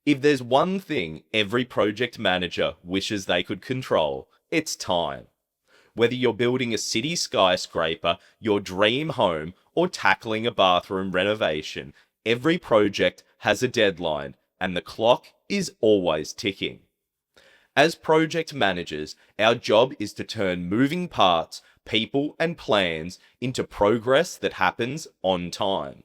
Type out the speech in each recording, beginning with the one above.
If there's one thing every project manager wishes they could control, it's time. Whether you're building a city skyscraper, your dream home, or tackling a bathroom renovation, every project has a deadline, and the clock is always ticking. As project managers, our job is to turn moving parts, people, and plans into progress that happens on time.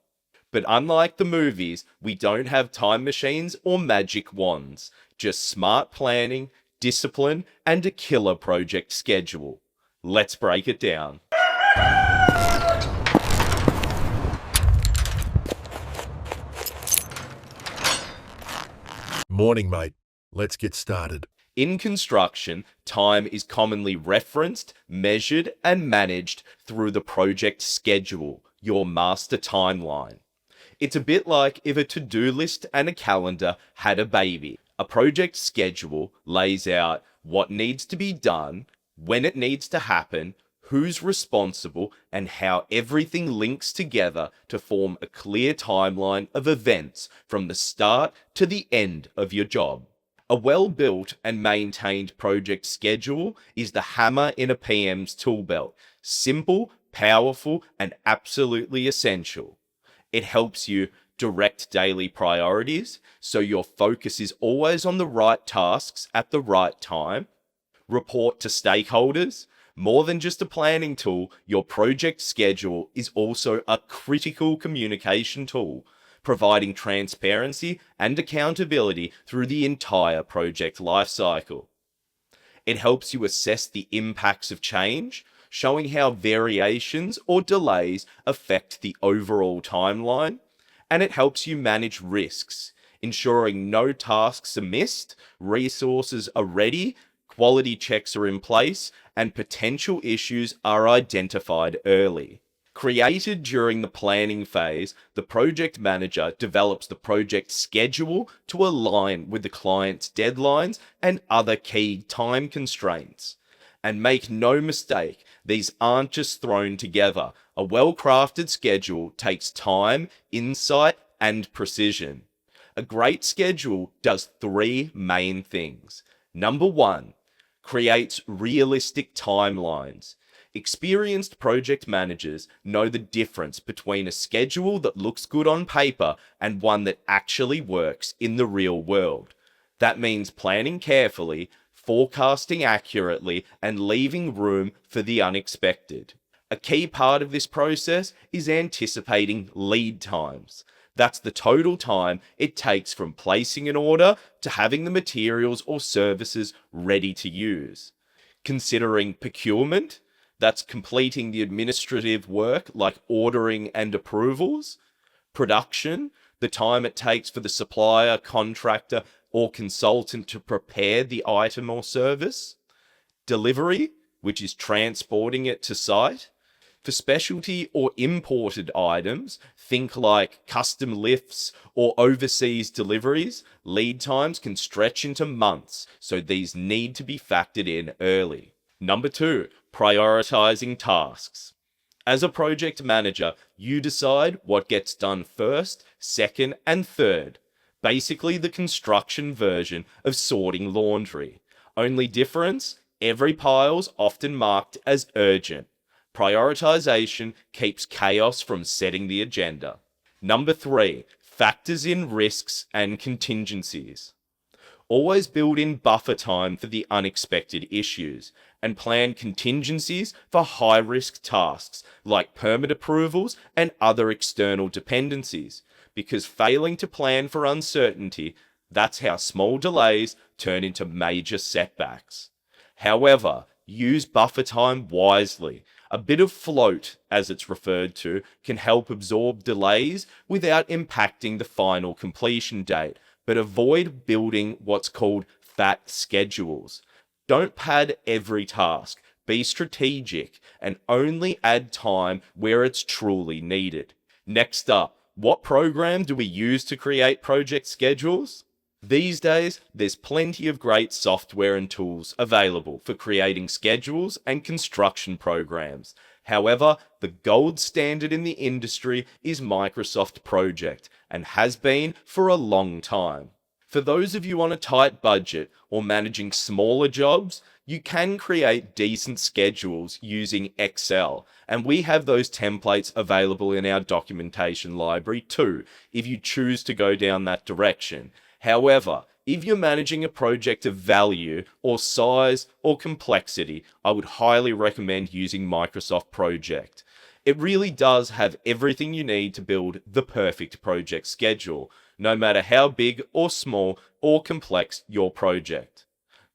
But unlike the movies, we don't have time machines or magic wands, just smart planning, discipline, and a killer project schedule. Let's break it down. Morning, mate. Let's get started. In construction, time is commonly referenced, measured, and managed through the project schedule, your master timeline. It's a bit like if a to-do list and a calendar had a baby. A project schedule lays out what needs to be done, when it needs to happen, who's responsible, and how everything links together to form a clear timeline of events from the start to the end of your job. A well-built and maintained project schedule is the hammer in a PM's tool belt. Simple, powerful, and absolutely essential. It helps you direct daily priorities, so your focus is always on the right tasks at the right time. Report to stakeholders. More than just a planning tool, your project schedule is also a critical communication tool, providing transparency and accountability through the entire project lifecycle. It helps you assess the impacts of change, showing how variations or delays affect the overall timeline, and it helps you manage risks, ensuring no tasks are missed, resources are ready, quality checks are in place, and potential issues are identified early. Created during the planning phase, the project manager develops the project schedule to align with the client's deadlines and other key time constraints. And make no mistake, these aren't just thrown together. A well-crafted schedule takes time, insight, and precision. A great schedule does three main things. Number one, creates realistic timelines. Experienced project managers know the difference between a schedule that looks good on paper and one that actually works in the real world. That means planning carefully, forecasting accurately, and leaving room for the unexpected. A key part of this process is anticipating lead times. That's the total time it takes from placing an order to having the materials or services ready to use. Considering procurement, that's completing the administrative work like ordering and approvals. Production, the time it takes for the supplier, contractor, or consultant to prepare the item or service. Delivery, which is transporting it to site. For specialty or imported items, think like custom lifts or overseas deliveries, lead times can stretch into months, so these need to be factored in early. Number two, prioritizing tasks. As a project manager, you decide what gets done first, second, and third. Basically the construction version of sorting laundry. Only difference, every pile's often marked as urgent. Prioritization keeps chaos from setting the agenda. Number three, factors in risks and contingencies. Always build in buffer time for the unexpected issues and plan contingencies for high-risk tasks like permit approvals and other external dependencies, because failing to plan for uncertainty, that's how small delays turn into major setbacks. However, use buffer time wisely. A bit of float, as it's referred to, can help absorb delays without impacting the final completion date, but avoid building what's called fat schedules. Don't pad every task, be strategic, and only add time where it's truly needed. Next up, what program do we use to create project schedules? These days, there's plenty of great software and tools available for creating schedules and construction programs. However, the gold standard in the industry is Microsoft Project and has been for a long time. For those of you on a tight budget or managing smaller jobs, you can create decent schedules using Excel, and we have those templates available in our documentation library too, if you choose to go down that direction. However, if you're managing a project of value or size or complexity, I would highly recommend using Microsoft Project. It really does have everything you need to build the perfect project schedule, no matter how big or small or complex your project.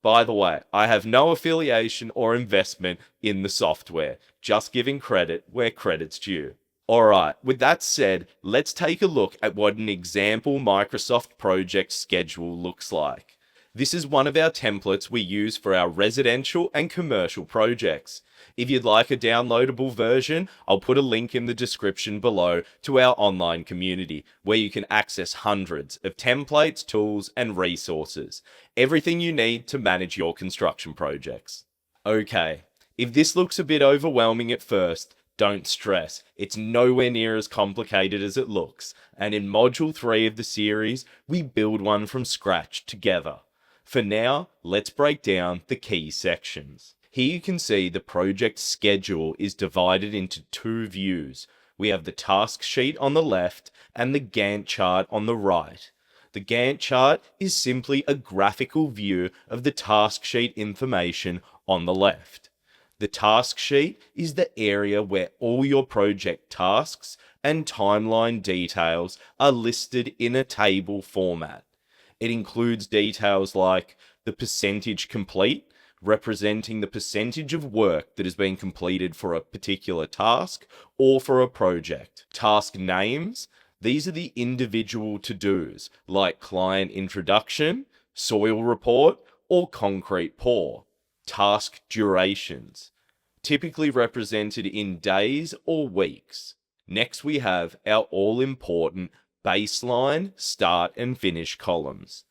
By the way, I have no affiliation or investment in the software, just giving credit where credit's due. Alright, with that said, let's take a look at what an example Microsoft project schedule looks like. This is one of our templates we use for our residential and commercial projects. If you'd like a downloadable version, I'll put a link in the description below to our online community, where you can access hundreds of templates, tools, and resources. Everything you need to manage your construction projects. Okay, if this looks a bit overwhelming at first, don't stress. It's nowhere near as complicated as it looks, and in Module 3 of the series, we build one from scratch together. For now, let's break down the key sections. Here you can see the project schedule is divided into two views. We have the task sheet on the left and the Gantt chart on the right. The Gantt chart is simply a graphical view of the task sheet information on the left. The task sheet is the area where all your project tasks and timeline details are listed in a table format. It includes details like the percentage complete, representing the percentage of work that has been completed for a particular task or for a project. Task names, these are the individual to-dos, like client introduction, soil report, or concrete pour. Task durations, typically represented in days or weeks. Next we have our all-important baseline, start and finish columns.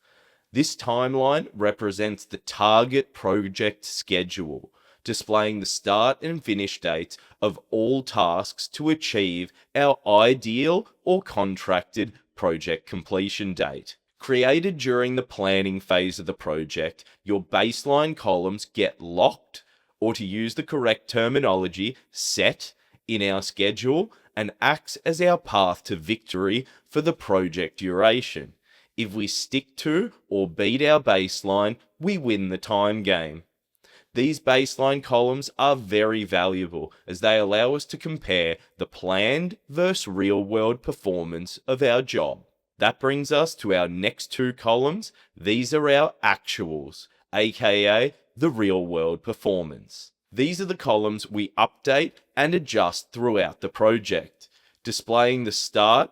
This timeline represents the target project schedule, displaying the start and finish dates of all tasks to achieve our ideal or contracted project completion date. Created during the planning phase of the project, your baseline columns get locked, or to use the correct terminology, set, in our schedule and acts as our path to victory for the project duration. If we stick to or beat our baseline, we win the time game. These baseline columns are very valuable as they allow us to compare the planned versus real-world performance of our job. That brings us to our next two columns. These are our actuals, aka the real-world performance. These are the columns we update and adjust throughout the project, displaying the start,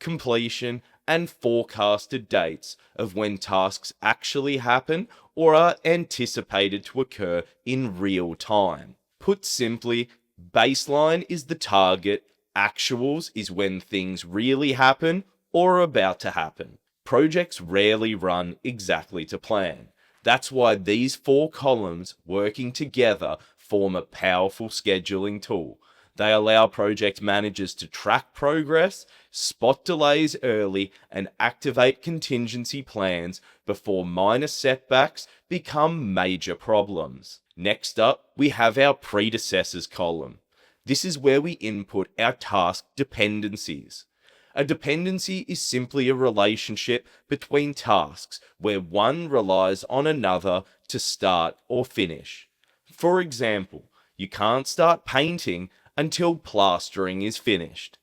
completion, and forecasted dates of when tasks actually happen or are anticipated to occur in real time. Put simply, baseline is the target, actuals is when things really happen or are about to happen. Projects rarely run exactly to plan. That's why these four columns working together form a powerful scheduling tool. They allow project managers to track progress, spot delays early, and activate contingency plans before minor setbacks become major problems. Next up, we have our predecessors column. This is where we input our task dependencies. A dependency is simply a relationship between tasks where one relies on another to start or finish. For example, you can't start painting until plastering is finished.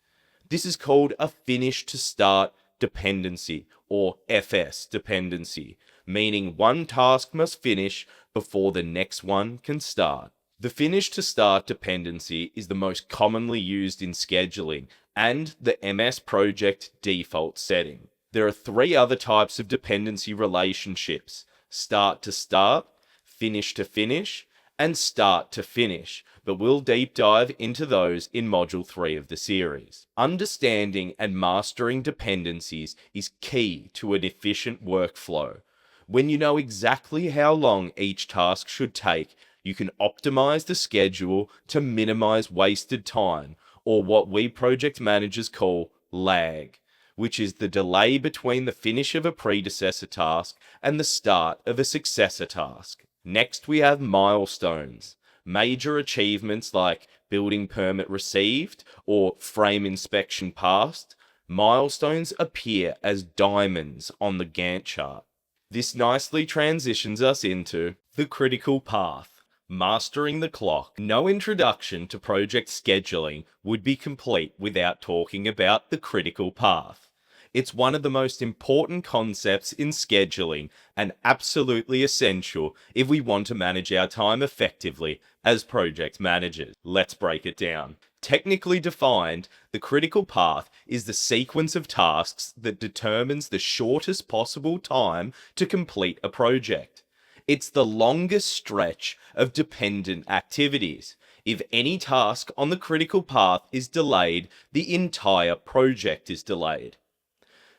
This is called a finish to start dependency, or FS dependency, meaning one task must finish before the next one can start. The finish to start dependency is the most commonly used in scheduling and the MS Project default setting. There are three other types of dependency relationships: start to start, finish to finish, and start to finish, but we'll deep dive into those in Module 3 of the series. Understanding and mastering dependencies is key to an efficient workflow. When you know exactly how long each task should take, you can optimize the schedule to minimize wasted time, or what we project managers call lag. which is the delay between the finish of a predecessor task and the start of a successor task. Next, we have milestones. Major achievements like building permit received or frame inspection passed. Milestones appear as diamonds on the Gantt chart. This nicely transitions us into the critical path, mastering the clock. No introduction to project scheduling would be complete without talking about the critical path. It's one of the most important concepts in scheduling and absolutely essential if we want to manage our time effectively as project managers. Let's break it down. Technically defined, the critical path is the sequence of tasks that determines the shortest possible time to complete a project. It's the longest stretch of dependent activities. If any task on the critical path is delayed, the entire project is delayed.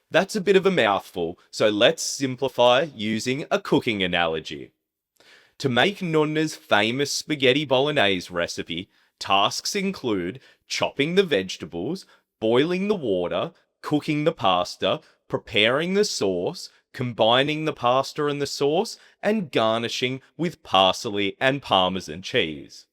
That's a bit of a mouthful, so let's simplify using a cooking analogy. To make Nonna's famous spaghetti bolognese recipe, tasks include chopping the vegetables, boiling the water, cooking the pasta, preparing the sauce, combining the pasta and the sauce, and garnishing with parsley and Parmesan cheese.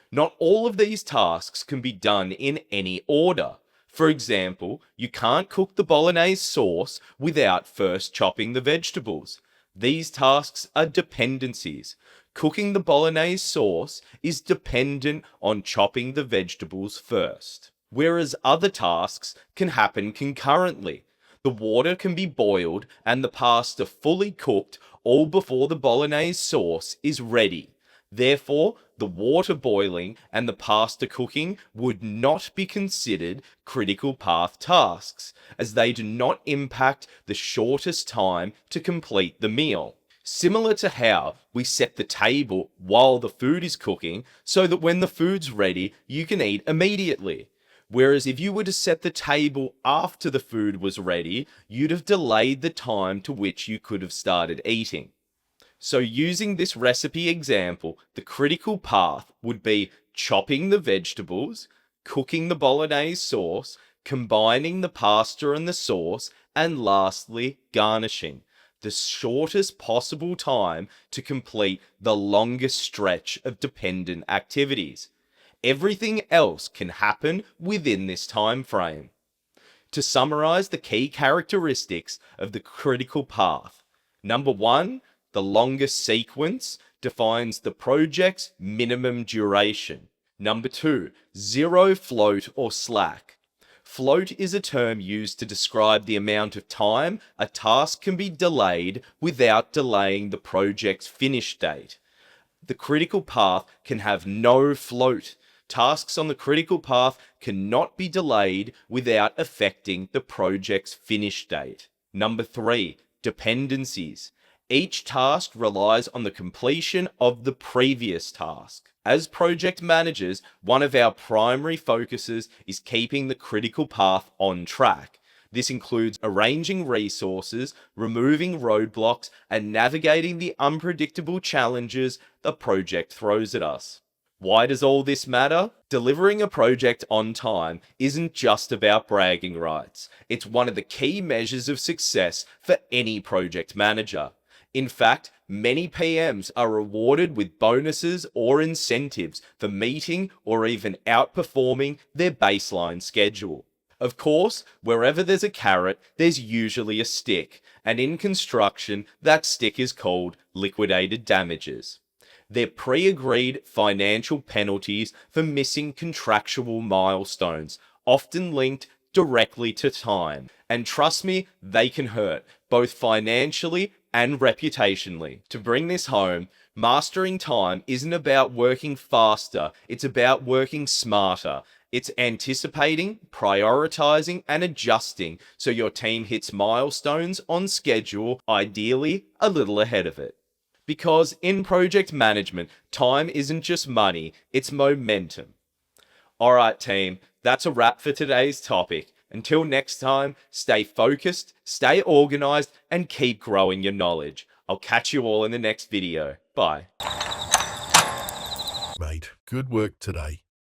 Not all of these tasks can be done in any order. For example, you can't cook the bolognese sauce without first chopping the vegetables. These tasks are dependencies. Cooking the bolognese sauce is dependent on chopping the vegetables first, whereas other tasks can happen concurrently. The water can be boiled and the pasta fully cooked all before the bolognese sauce is ready. Therefore, the water boiling and the pasta cooking would not be considered critical path tasks, as they do not impact the shortest time to complete the meal. Similar to how we set the table while the food is cooking so that when the food's ready, you can eat immediately. Whereas if you were to set the table after the food was ready, you'd have delayed the time to which you could have started eating. So using this recipe example, the critical path would be chopping the vegetables, cooking the bolognese sauce, combining the pasta and the sauce, and lastly, garnishing. The shortest possible time to complete the longest stretch of dependent activities. Everything else can happen within this time frame. To summarize the key characteristics of the critical path. Number 1, the longest sequence defines the project's minimum duration. Number 2, zero float or slack. Float is a term used to describe the amount of time a task can be delayed without delaying the project's finish date. The critical path can have no float. Tasks on the critical path cannot be delayed without affecting the project's finish date. Number 3, dependencies. Each task relies on the completion of the previous task. As project managers, one of our primary focuses is keeping the critical path on track. This includes arranging resources, removing roadblocks, and navigating the unpredictable challenges the project throws at us. Why does all this matter? Delivering a project on time isn't just about bragging rights. It's one of the key measures of success for any project manager. In fact, many PMs are rewarded with bonuses or incentives for meeting or even outperforming their baseline schedule. Of course, wherever there's a carrot, there's usually a stick, and in construction, that stick is called liquidated damages. They're pre-agreed financial penalties for missing contractual milestones, often linked directly to time. And trust me, they can hurt, both financially and reputationally. To bring this home, mastering time isn't about working faster, it's about working smarter. It's anticipating, prioritizing, and adjusting so your team hits milestones on schedule, ideally a little ahead of it. Because in project management, time isn't just money, it's momentum. Alright team, that's a wrap for today's topic. Until next time, stay focused, stay organized, and keep growing your knowledge. I'll catch you all in the next video. Bye. Mate, good work today.